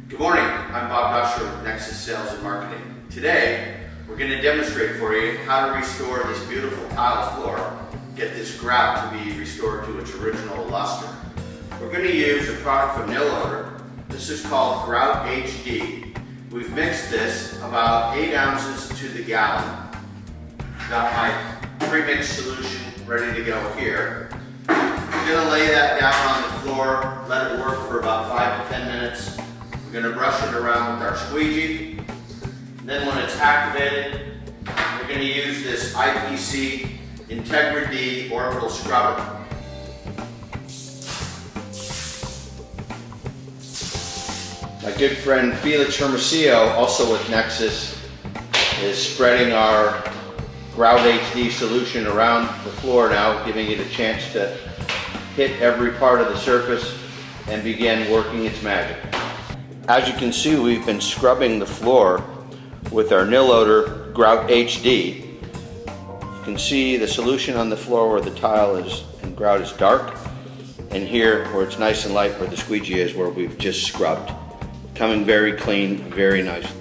Good morning, I'm Bob Doscher with Nexus Sales and Marketing. Today, we're going to demonstrate for you how to restore this beautiful tile floor, get this grout to be restored to its original luster. We're going to use a product from Nilodor. This is called Grout HD. We've mixed this about 8 ounces to the gallon. Got my pre-mixed solution ready to go here. I'm going to lay that down on the floor, let it work for about 5 to 10 minutes. We're going to brush it around with our squeegee. Then when it's activated, we're going to use this IPC Integra D orbital scrubber. My good friend Felix Hermosillo, also with Nexus, is spreading our Grout HD solution around the floor now, giving it a chance to hit every part of the surface and begin working its magic. As you can see, we've been scrubbing the floor with our Nilodor Grout HD. You can see the solution on the floor where the tile is and grout is dark, and here where it's nice and light where the squeegee is, where we've just scrubbed. Coming very clean, very nicely.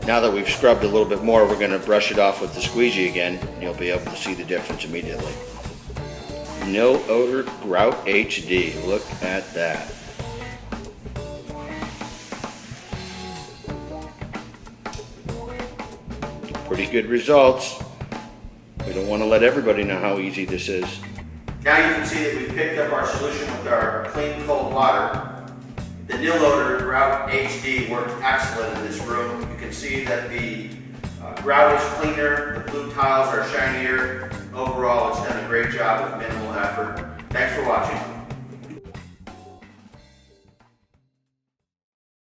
Now that we've scrubbed a little bit more, we're going to brush it off with the squeegee again, and you'll be able to see the difference immediately. Nilodor Grout HD, look at that. Pretty good results. We don't want to let everybody know how easy this is. Now you can see that we've picked up our solution with our clean cold water. The Nilodor Grout HD worked excellent in this room. You can see that the grout is cleaner, the blue tiles are shinier. Overall, it's done a great job with minimal effort. Thanks for watching.